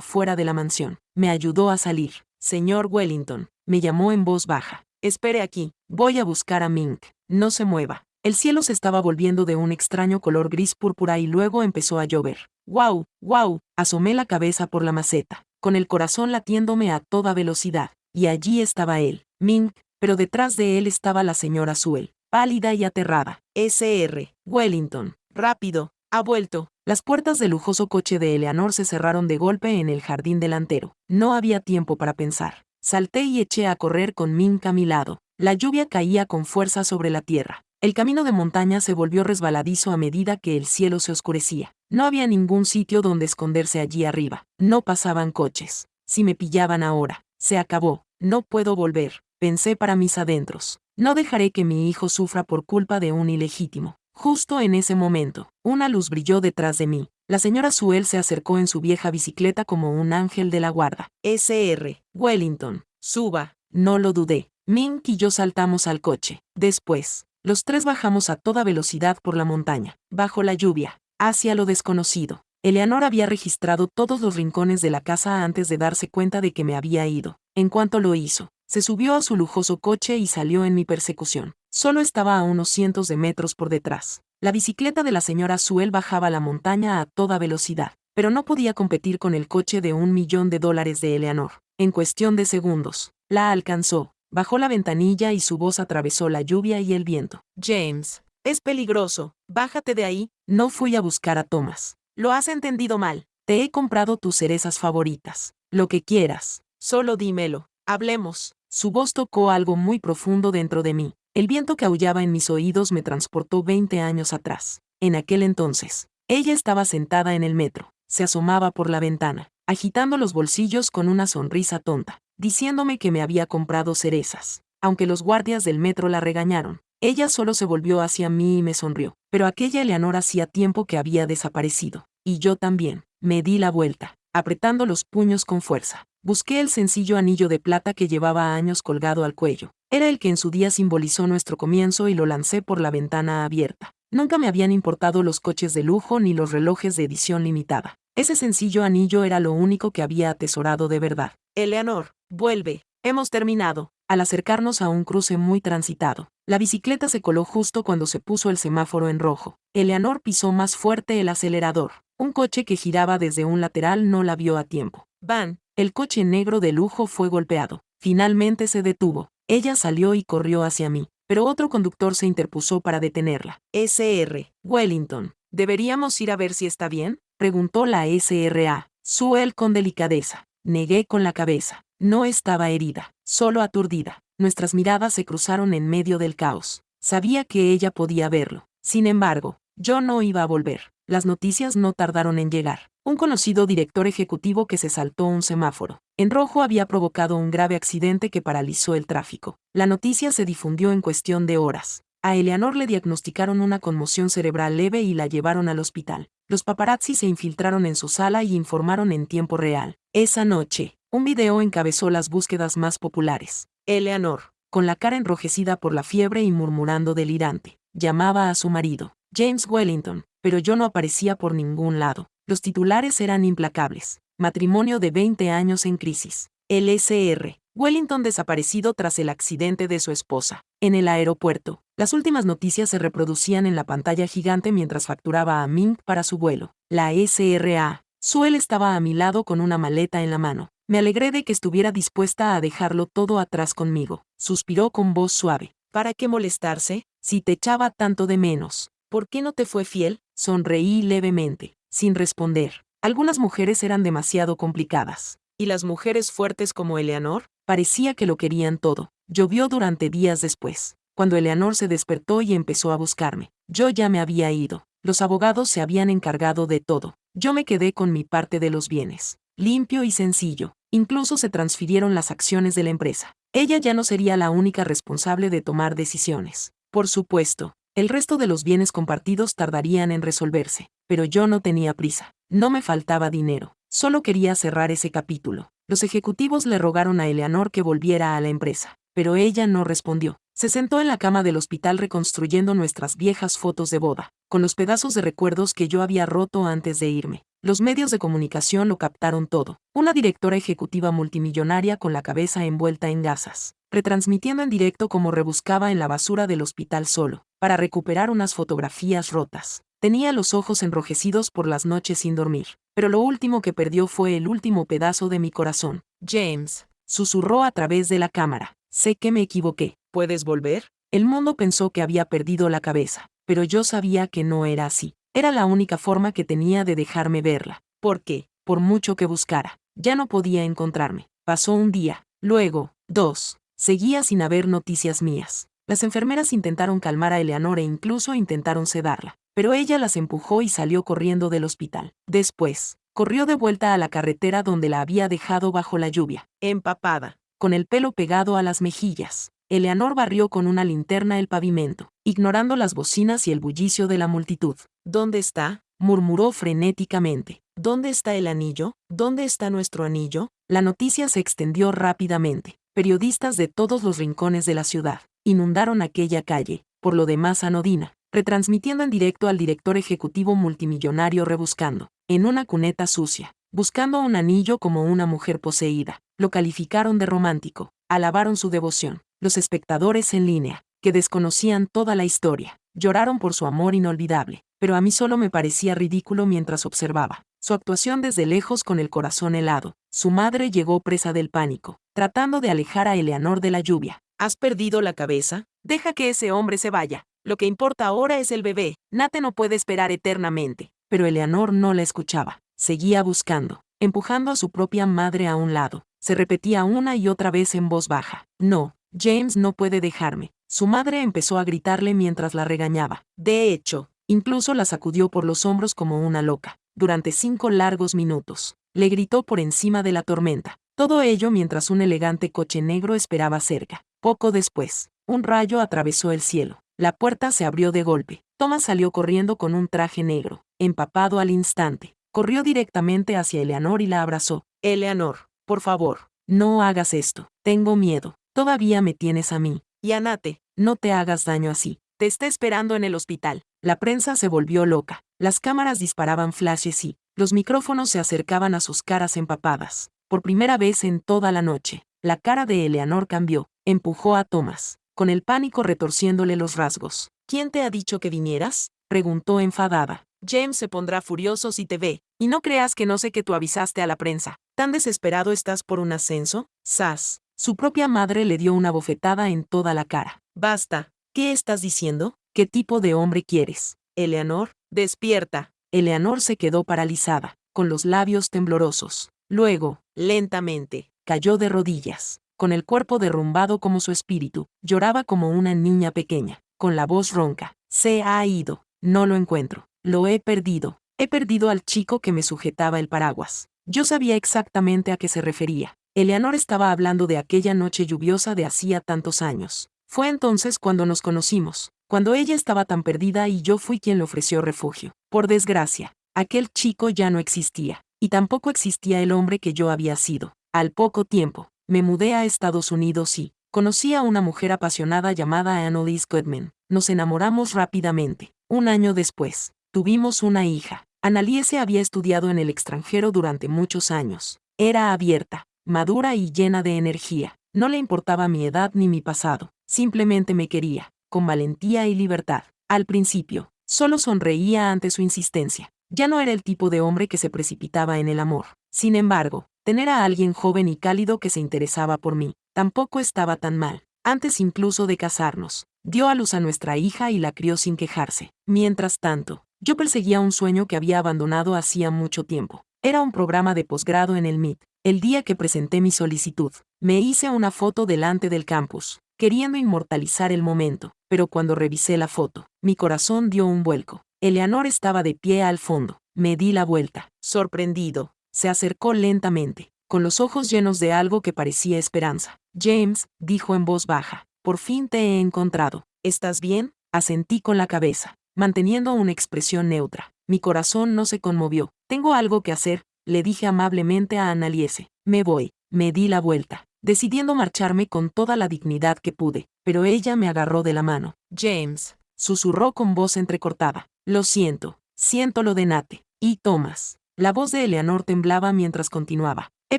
fuera de la mansión. Me ayudó a salir. Señor Wellington, me llamó en voz baja. Espere aquí, voy a buscar a Mink. No se mueva. El cielo se estaba volviendo de un extraño color gris púrpura y luego empezó a llover. ¡Guau! ¡Guau! Asomé la cabeza por la maceta, con el corazón latiéndome a toda velocidad. Y allí estaba él, Mink, pero detrás de él estaba la señora Sewell, pálida y aterrada. Sr. Wellington, rápido, ha vuelto. Las puertas del lujoso coche de Eleanor se cerraron de golpe en el jardín delantero. No había tiempo para pensar. Salté y eché a correr con Mink a mi lado. La lluvia caía con fuerza sobre la tierra. El camino de montaña se volvió resbaladizo a medida que el cielo se oscurecía. No había ningún sitio donde esconderse allí arriba. No pasaban coches. Si me pillaban ahora, se acabó. No puedo volver, pensé para mis adentros. No dejaré que mi hijo sufra por culpa de un ilegítimo. Justo en ese momento, una luz brilló detrás de mí. La señora Sewell se acercó en su vieja bicicleta como un ángel de la guarda. Sr. Wellington, suba. No lo dudé. Mink y yo saltamos al coche. Después, los tres bajamos a toda velocidad por la montaña, bajo la lluvia, hacia lo desconocido. Eleanor había registrado todos los rincones de la casa antes de darse cuenta de que me había ido. En cuanto lo hizo, se subió a su lujoso coche y salió en mi persecución. Solo estaba a unos cientos de metros por detrás. La bicicleta de la señora Sewell bajaba la montaña a toda velocidad, pero no podía competir con el coche de $1.000.000 de Eleanor. En cuestión de segundos, la alcanzó. Bajó la ventanilla y su voz atravesó la lluvia y el viento. James, es peligroso, bájate de ahí. No fui a buscar a Thomas. Lo has entendido mal. Te he comprado tus cerezas favoritas. Lo que quieras. Solo dímelo. Hablemos. Su voz tocó algo muy profundo dentro de mí. El viento que aullaba en mis oídos me transportó 20 años atrás. En aquel entonces, ella estaba sentada en el metro. Se asomaba por la ventana, agitando los bolsillos con una sonrisa tonta, diciéndome que me había comprado cerezas. Aunque los guardias del metro la regañaron, ella solo se volvió hacia mí y me sonrió. Pero aquella Eleanor hacía tiempo que había desaparecido. Y yo también. Me di la vuelta, apretando los puños con fuerza. Busqué el sencillo anillo de plata que llevaba años colgado al cuello. Era el que en su día simbolizó nuestro comienzo y lo lancé por la ventana abierta. Nunca me habían importado los coches de lujo ni los relojes de edición limitada. Ese sencillo anillo era lo único que había atesorado de verdad. Eleanor, vuelve. Hemos terminado. Al acercarnos a un cruce muy transitado, la bicicleta se coló justo cuando se puso el semáforo en rojo. Eleanor pisó más fuerte el acelerador. Un coche que giraba desde un lateral no la vio a tiempo. ¡Van! El coche negro de lujo fue golpeado. Finalmente se detuvo. Ella salió y corrió hacia mí, pero otro conductor se interpuso para detenerla. Sr. Wellington, ¿deberíamos ir a ver si está bien?, preguntó la SRA. Sewell con delicadeza. Negué con la cabeza. No estaba herida, solo aturdida. Nuestras miradas se cruzaron en medio del caos. Sabía que ella podía verlo. Sin embargo, yo no iba a volver. Las noticias no tardaron en llegar. Un conocido director ejecutivo que se saltó un semáforo en rojo había provocado un grave accidente que paralizó el tráfico. La noticia se difundió en cuestión de horas. A Eleanor le diagnosticaron una conmoción cerebral leve y la llevaron al hospital. Los paparazzi se infiltraron en su sala y informaron en tiempo real. Esa noche, un video encabezó las búsquedas más populares. Eleanor, con la cara enrojecida por la fiebre y murmurando delirante, llamaba a su marido, James Wellington, pero yo no aparecía por ningún lado. Los titulares eran implacables. Matrimonio de 20 años en crisis. El Sr. Wellington desaparecido tras el accidente de su esposa. En el aeropuerto, las últimas noticias se reproducían en la pantalla gigante mientras facturaba a Mink para su vuelo. La SRA. Sewell estaba a mi lado con una maleta en la mano. Me alegré de que estuviera dispuesta a dejarlo todo atrás conmigo. Suspiró con voz suave. ¿Para qué molestarse? Si te echaba tanto de menos. ¿Por qué no te fue fiel? Sonreí levemente, sin responder. Algunas mujeres eran demasiado complicadas. ¿Y las mujeres fuertes como Eleanor? Parecía que lo querían todo. Llovió durante días después. Cuando Eleanor se despertó y empezó a buscarme, yo ya me había ido. Los abogados se habían encargado de todo. Yo me quedé con mi parte de los bienes. Limpio y sencillo. Incluso se transfirieron las acciones de la empresa. Ella ya no sería la única responsable de tomar decisiones. Por supuesto, el resto de los bienes compartidos tardarían en resolverse, pero yo no tenía prisa. No me faltaba dinero. Solo quería cerrar ese capítulo. Los ejecutivos le rogaron a Eleanor que volviera a la empresa, pero ella no respondió. Se sentó en la cama del hospital reconstruyendo nuestras viejas fotos de boda, con los pedazos de recuerdos que yo había roto antes de irme. Los medios de comunicación lo captaron todo. Una directora ejecutiva multimillonaria con la cabeza envuelta en gasas, retransmitiendo en directo cómo rebuscaba en la basura del hospital solo, para recuperar unas fotografías rotas. Tenía los ojos enrojecidos por las noches sin dormir, pero lo último que perdió fue el último pedazo de mi corazón. James, susurró a través de la cámara. Sé que me equivoqué. ¿Puedes volver? El mundo pensó que había perdido la cabeza, pero yo sabía que no era así. Era la única forma que tenía de dejarme verla. ¿Por qué? Por mucho que buscara, ya no podía encontrarme. Pasó un día, luego, 2. Seguía sin haber noticias mías. Las enfermeras intentaron calmar a Eleanor e incluso intentaron sedarla, pero ella las empujó y salió corriendo del hospital. Después, corrió de vuelta a la carretera donde la había dejado bajo la lluvia, empapada, con el pelo pegado a las mejillas. Eleanor barrió con una linterna el pavimento, ignorando las bocinas y el bullicio de la multitud. ¿Dónde está?, murmuró frenéticamente. ¿Dónde está el anillo? ¿Dónde está nuestro anillo? La noticia se extendió rápidamente. Periodistas de todos los rincones de la ciudad inundaron aquella calle, por lo demás anodina, retransmitiendo en directo al director ejecutivo multimillonario rebuscando, en una cuneta sucia, buscando un anillo como una mujer poseída. Lo calificaron de romántico, alabaron su devoción. Los espectadores en línea, que desconocían toda la historia, lloraron por su amor inolvidable, pero a mí solo me parecía ridículo mientras observaba su actuación desde lejos con el corazón helado. Su madre llegó presa del pánico, tratando de alejar a Eleanor de la lluvia. ¿Has perdido la cabeza? Deja que ese hombre se vaya. Lo que importa ahora es el bebé. Nate no puede esperar eternamente. Pero Eleanor no la escuchaba. Seguía buscando, empujando a su propia madre a un lado. Se repetía una y otra vez en voz baja. No, James no puede dejarme. Su madre empezó a gritarle mientras la regañaba. De hecho, incluso la sacudió por los hombros como una loca. Durante 5 largos minutos, le gritó por encima de la tormenta. Todo ello mientras un elegante coche negro esperaba cerca. Poco después, un rayo atravesó el cielo. La puerta se abrió de golpe. Thomas salió corriendo con un traje negro, empapado al instante. Corrió directamente hacia Eleanor y la abrazó. Eleanor, por favor, no hagas esto. Tengo miedo. Todavía me tienes a mí. Y a Nate, no te hagas daño así. Te está esperando en el hospital. La prensa se volvió loca. Las cámaras disparaban flashes y los micrófonos se acercaban a sus caras empapadas. Por primera vez en toda la noche, la cara de Eleanor cambió. Empujó a Thomas, con el pánico retorciéndole los rasgos. ¿Quién te ha dicho que vinieras?, preguntó enfadada. James se pondrá furioso si te ve, y no creas que no sé que tú avisaste a la prensa. ¿Tan desesperado estás por un ascenso? ¡Sas! Su propia madre le dio una bofetada en toda la cara. Basta. ¿Qué estás diciendo? ¿Qué tipo de hombre quieres? Eleanor, despierta. Eleanor se quedó paralizada, con los labios temblorosos. Luego, lentamente, cayó de rodillas, con el cuerpo derrumbado como su espíritu. Lloraba como una niña pequeña, con la voz ronca. Se ha ido. No lo encuentro. Lo he perdido. He perdido al chico que me sujetaba el paraguas. Yo sabía exactamente a qué se refería. Eleanor estaba hablando de aquella noche lluviosa de hacía tantos años. Fue entonces cuando nos conocimos, cuando ella estaba tan perdida y yo fui quien le ofreció refugio. Por desgracia, aquel chico ya no existía, y tampoco existía el hombre que yo había sido. Al poco tiempo, me mudé a Estados Unidos y conocí a una mujer apasionada llamada Annalise Goodman. Nos enamoramos rápidamente. Un año después, tuvimos una hija. Annalise había estudiado en el extranjero durante muchos años. Era abierta, madura y llena de energía. No le importaba mi edad ni mi pasado. Simplemente me quería, con valentía y libertad. Al principio, solo sonreía ante su insistencia. Ya no era el tipo de hombre que se precipitaba en el amor. Sin embargo, tener a alguien joven y cálido que se interesaba por mí, tampoco estaba tan mal. Antes incluso de casarnos, dio a luz a nuestra hija y la crió sin quejarse. Mientras tanto, yo perseguía un sueño que había abandonado hacía mucho tiempo. Era un programa de posgrado en el MIT. El día que presenté mi solicitud, me hice una foto delante del campus, queriendo inmortalizar el momento, pero cuando revisé la foto, mi corazón dio un vuelco. Eleanor estaba de pie al fondo. Me di la vuelta. Sorprendido, se acercó lentamente, con los ojos llenos de algo que parecía esperanza. James, dijo en voz baja, por fin te he encontrado. ¿Estás bien? Asentí con la cabeza, manteniendo una expresión neutra. Mi corazón no se conmovió. Tengo algo que hacer, le dije amablemente a Annalise. Me voy. Me di la vuelta, decidiendo marcharme con toda la dignidad que pude, pero ella me agarró de la mano. James, susurró con voz entrecortada. Lo siento, siento lo de Nate. Y Thomas. La voz de Eleanor temblaba mientras continuaba. He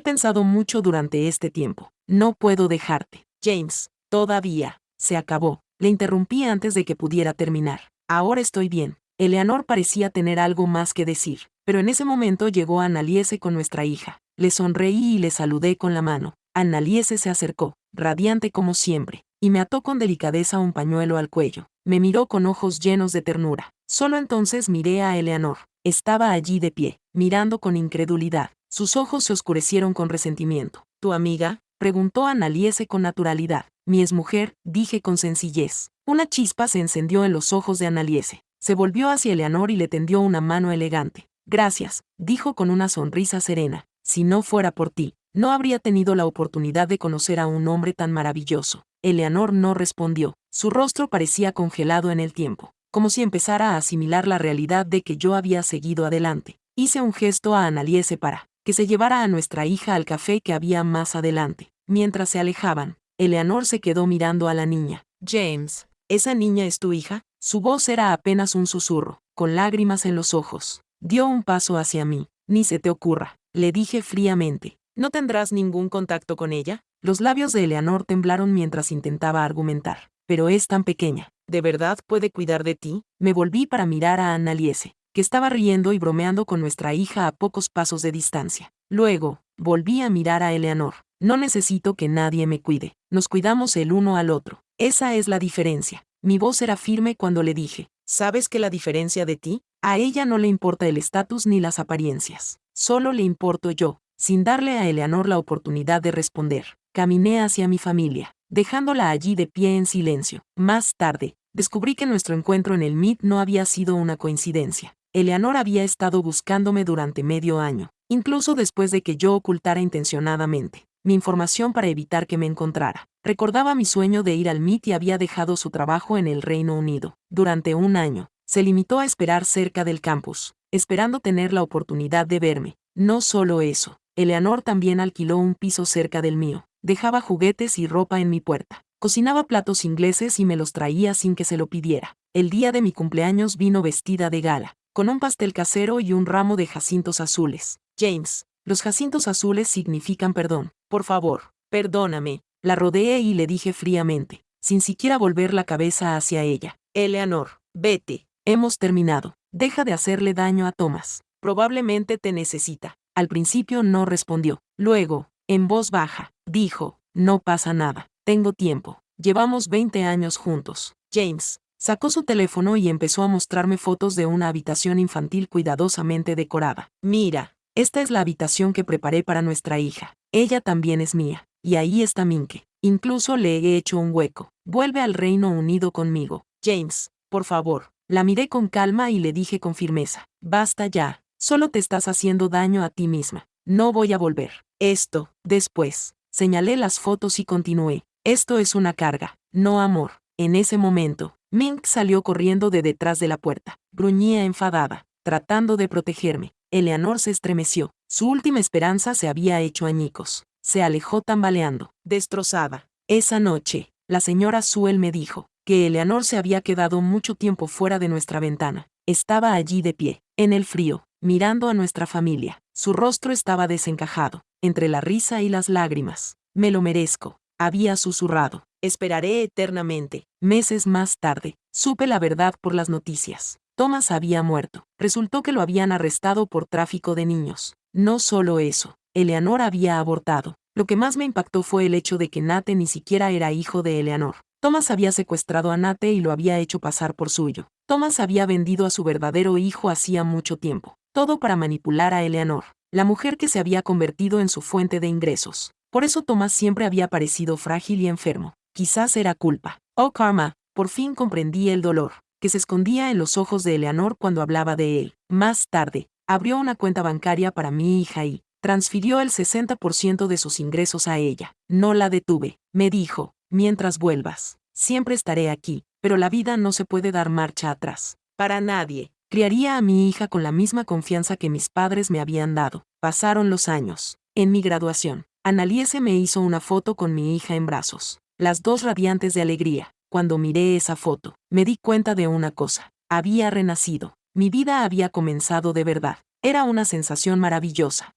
pensado mucho durante este tiempo. No puedo dejarte. James, todavía. Se acabó. Le interrumpí antes de que pudiera terminar. Ahora estoy bien. Eleanor parecía tener algo más que decir, pero en ese momento llegó Annaliese con nuestra hija. Le sonreí y le saludé con la mano. Annaliese se acercó, radiante como siempre, y me ató con delicadeza un pañuelo al cuello. Me miró con ojos llenos de ternura. Solo entonces miré a Eleanor. Estaba allí de pie, mirando con incredulidad. Sus ojos se oscurecieron con resentimiento. ¿Tu amiga?, preguntó Annaliese con naturalidad. Mi exmujer, dije con sencillez. Una chispa se encendió en los ojos de Annaliese. Se volvió hacia Eleanor y le tendió una mano elegante. Gracias, dijo con una sonrisa serena. Si no fuera por ti, no habría tenido la oportunidad de conocer a un hombre tan maravilloso. Eleanor no respondió. Su rostro parecía congelado en el tiempo, como si empezara a asimilar la realidad de que yo había seguido adelante. Hice un gesto a Annaliese para que se llevara a nuestra hija al café que había más adelante. Mientras se alejaban, Eleanor se quedó mirando a la niña. James, ¿esa niña es tu hija? Su voz era apenas un susurro, con lágrimas en los ojos. Dio un paso hacia mí. Ni se te ocurra, le dije fríamente. ¿No tendrás ningún contacto con ella? Los labios de Eleanor temblaron mientras intentaba argumentar. Pero es tan pequeña. ¿De verdad puede cuidar de ti? Me volví para mirar a Annaliese, que estaba riendo y bromeando con nuestra hija a pocos pasos de distancia. Luego, volví a mirar a Eleanor. No necesito que nadie me cuide. Nos cuidamos el uno al otro. Esa es la diferencia. Mi voz era firme cuando le dije. ¿Sabes qué la diferencia de ti? A ella no le importa el estatus ni las apariencias. Solo le importo yo. Sin darle a Eleanor la oportunidad de responder, caminé hacia mi familia, dejándola allí de pie en silencio. Más tarde, descubrí que nuestro encuentro en el MIT no había sido una coincidencia. Eleanor había estado buscándome durante medio año, incluso después de que yo ocultara intencionadamente mi información para evitar que me encontrara. Recordaba mi sueño de ir al MIT y había dejado su trabajo en el Reino Unido. Durante un año, se limitó a esperar cerca del campus, esperando tener la oportunidad de verme. No solo eso, Eleanor también alquiló un piso cerca del mío. Dejaba juguetes y ropa en mi puerta. Cocinaba platos ingleses y me los traía sin que se lo pidiera. El día de mi cumpleaños vino vestida de gala, con un pastel casero y un ramo de jacintos azules. James, los jacintos azules significan perdón. Por favor, perdóname. La rodeé y le dije fríamente, sin siquiera volver la cabeza hacia ella. Eleanor, vete. Hemos terminado. Deja de hacerle daño a Thomas. Probablemente te necesita. Al principio no respondió. Luego, en voz baja, dijo, no pasa nada. Tengo tiempo. Llevamos 20 años juntos. James sacó su teléfono y empezó a mostrarme fotos de una habitación infantil cuidadosamente decorada. Mira, esta es la habitación que preparé para nuestra hija. Ella también es mía. Y ahí está Minke. Incluso le he hecho un hueco. Vuelve al Reino Unido conmigo. James, por favor. La miré con calma y le dije con firmeza. Basta ya. Solo te estás haciendo daño a ti misma. No voy a volver. Esto, después. Señalé las fotos y continué. Esto es una carga, no amor. En ese momento, Mink salió corriendo de detrás de la puerta. Gruñía enfadada, tratando de protegerme. Eleanor se estremeció. Su última esperanza se había hecho añicos. Se alejó tambaleando, destrozada. Esa noche, la señora Sewell me dijo que Eleanor se había quedado mucho tiempo fuera de nuestra ventana. Estaba allí de pie, en el frío, mirando a nuestra familia. Su rostro estaba desencajado, entre la risa y las lágrimas. Me lo merezco, había susurrado. Esperaré eternamente. Meses más tarde, supe la verdad por las noticias. Thomas había muerto. Resultó que lo habían arrestado por tráfico de niños. No solo eso, Eleanor había abortado. Lo que más me impactó fue el hecho de que Nate ni siquiera era hijo de Eleanor. Thomas había secuestrado a Nate y lo había hecho pasar por suyo. Thomas había vendido a su verdadero hijo hacía mucho tiempo. Todo para manipular a Eleanor, la mujer que se había convertido en su fuente de ingresos. Por eso Thomas siempre había parecido frágil y enfermo. Quizás era culpa. Oh, Karma, por fin comprendí el dolor que se escondía en los ojos de Eleanor cuando hablaba de él. Más tarde, abrió una cuenta bancaria para mi hija y transfirió el 60% de sus ingresos a ella. No la detuve. Me dijo, mientras vuelvas, siempre estaré aquí, pero la vida no se puede dar marcha atrás. Para nadie. Criaría a mi hija con la misma confianza que mis padres me habían dado. Pasaron los años. En mi graduación, Annaliese me hizo una foto con mi hija en brazos, las dos radiantes de alegría. Cuando miré esa foto, me di cuenta de una cosa: había renacido. Mi vida había comenzado de verdad. Era una sensación maravillosa.